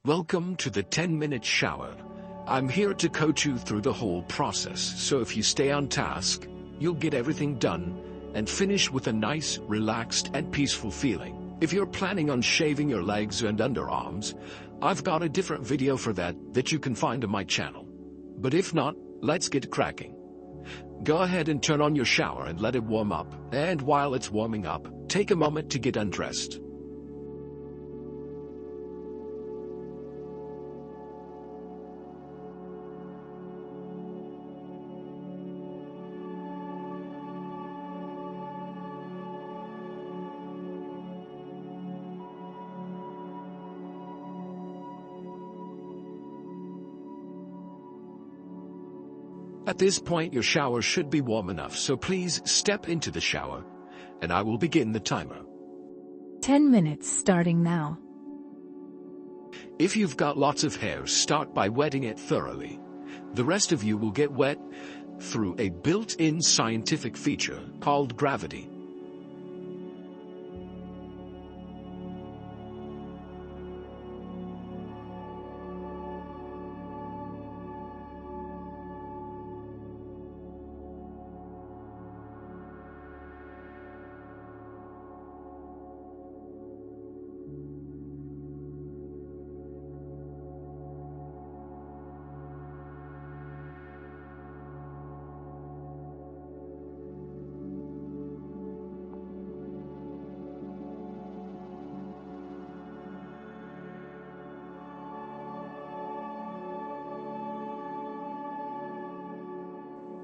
Welcome to the 10-minute shower. I'm here to coach you through the whole process, so if you stay on task, you'll get everything done and finish with a nice, relaxed and peaceful feeling. If you're planning on shaving your legs and underarms, I've got a different video for that you can find on my channel. But if not, let's get cracking. Go ahead and turn on your shower and let it warm up, and while it's warming up, take a moment to get undressed. At this point, your shower should be warm enough, so please step into the shower, and I will begin the timer. 10 minutes starting now. If you've got lots of hair, start by wetting it thoroughly. The rest of you will get wet through a built-in scientific feature called gravity.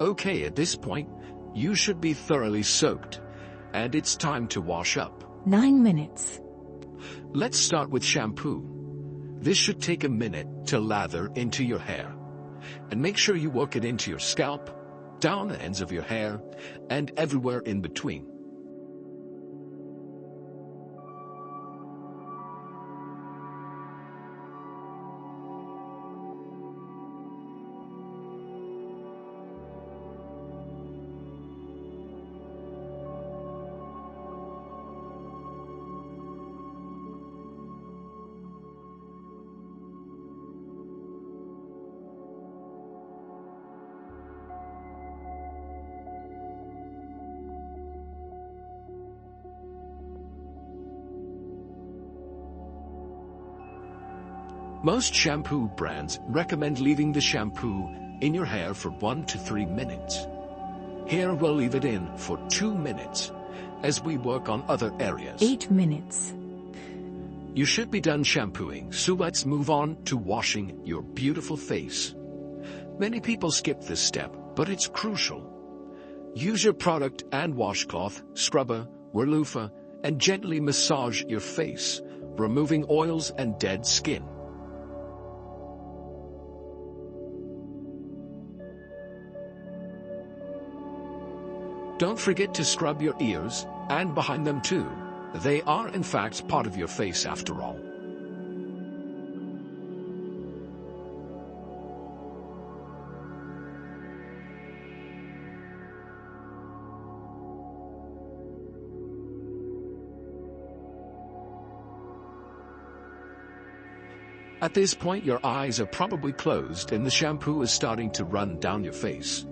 Okay, at this point, you should be thoroughly soaked, and it's time to wash up. 9 minutes. Let's start with shampoo. This should take a minute to lather into your hair. And make sure you work it into your scalp, down the ends of your hair, and everywhere in between. Most shampoo brands recommend leaving the shampoo in your hair for 1 to 3 minutes. Here we'll leave it in for 2 minutes as we work on other areas. 8 minutes. You should be done shampooing, so let's move on to washing your beautiful face. Many people skip this step, but it's crucial. Use your product and washcloth, scrubber, or loofah, and gently massage your face, removing oils and dead skin. Don't forget to scrub your ears, and behind them too. They are in fact part of your face after all. At this point, your eyes are probably closed and the shampoo is starting to run down your face.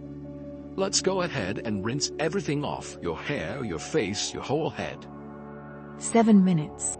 Let's go ahead and rinse everything off: your hair, your face, your whole head. 7 minutes.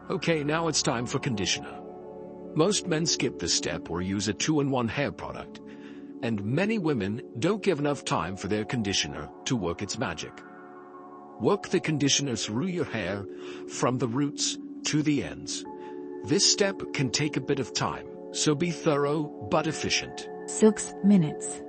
Okay, now it's time for conditioner. Most men skip this step or use a 2-in-1 hair product, and many women don't give enough time for their conditioner to work its magic. Work the conditioner through your hair from the roots to the ends. This step can take a bit of time, so be thorough but efficient. 6 minutes.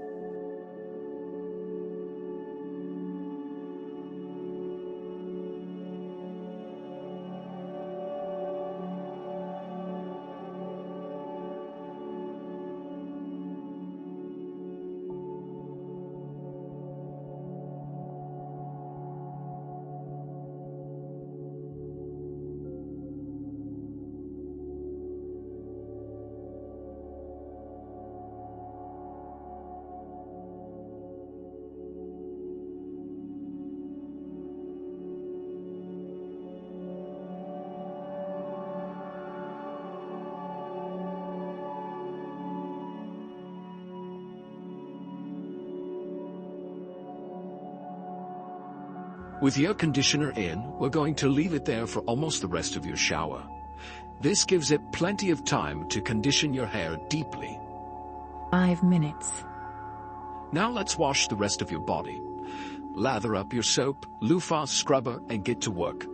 With your conditioner in, we're going to leave it there for almost the rest of your shower. This gives it plenty of time to condition your hair deeply. 5 minutes. Now let's wash the rest of your body. Lather up your soap, loofah, scrubber, and get to work.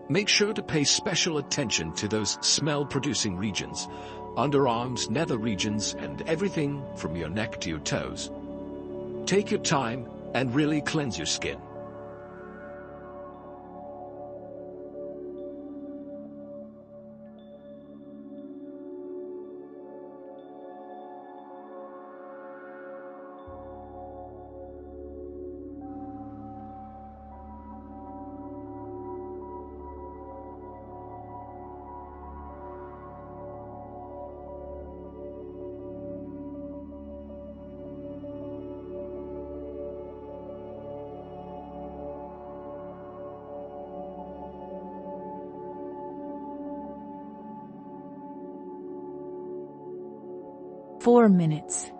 Make sure to pay special attention to those smell-producing regions, underarms, nether regions, and everything from your neck to your toes. Take your time and really cleanse your skin. Four minutes.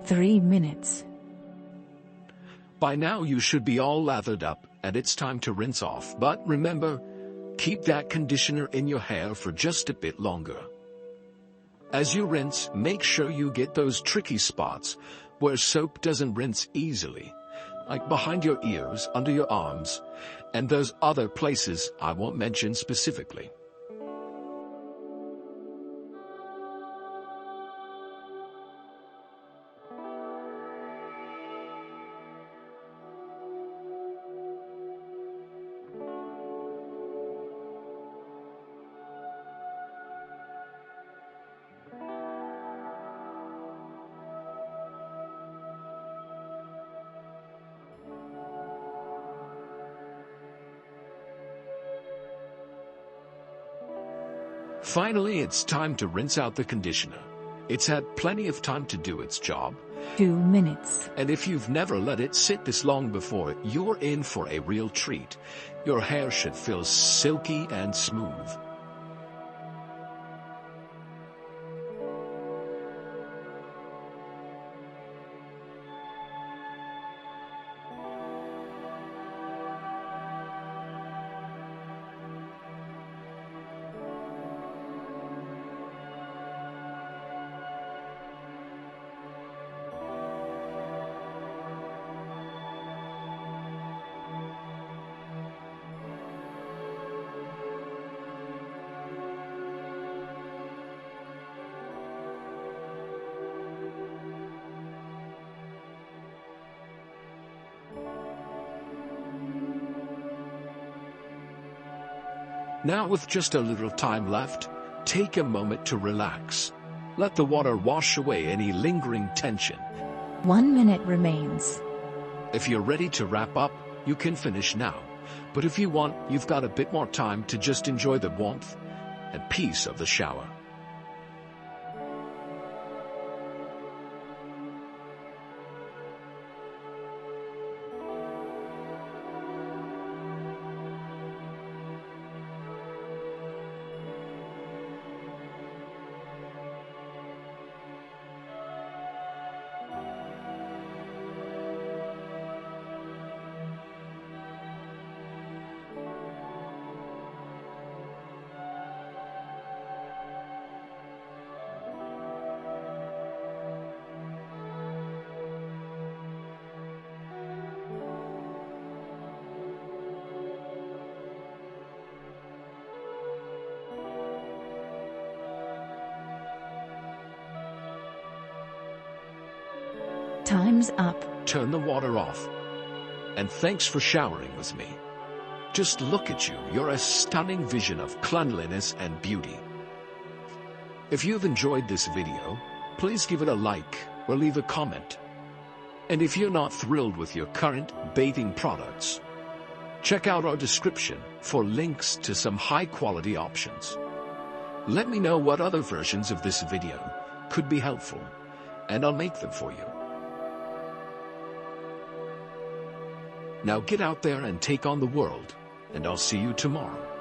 Three minutes. By now you should be all lathered up and it's time to rinse off, but remember, keep that conditioner in your hair for just a bit longer. As you rinse, make sure you get those tricky spots where soap doesn't rinse easily, like behind your ears, under your arms, and those other places I won't mention specifically. Finally, it's time to rinse out the conditioner. It's had plenty of time to do its job. 2 minutes. And if you've never let it sit this long before, you're in for a real treat. Your hair should feel silky and smooth. Now, with just a little time left, take a moment to relax. Let the water wash away any lingering tension. 1 minute remains. If you're ready to wrap up, you can finish now. But if you want, you've got a bit more time to just enjoy the warmth and peace of the shower. Thumbs up. Turn the water off. And thanks for showering with me. Just look at you, you're a stunning vision of cleanliness and beauty. If you've enjoyed this video, please give it a like or leave a comment. And if you're not thrilled with your current bathing products, check out our description for links to some high-quality options. Let me know what other versions of this video could be helpful, and I'll make them for you. Now get out there and take on the world, and I'll see you tomorrow.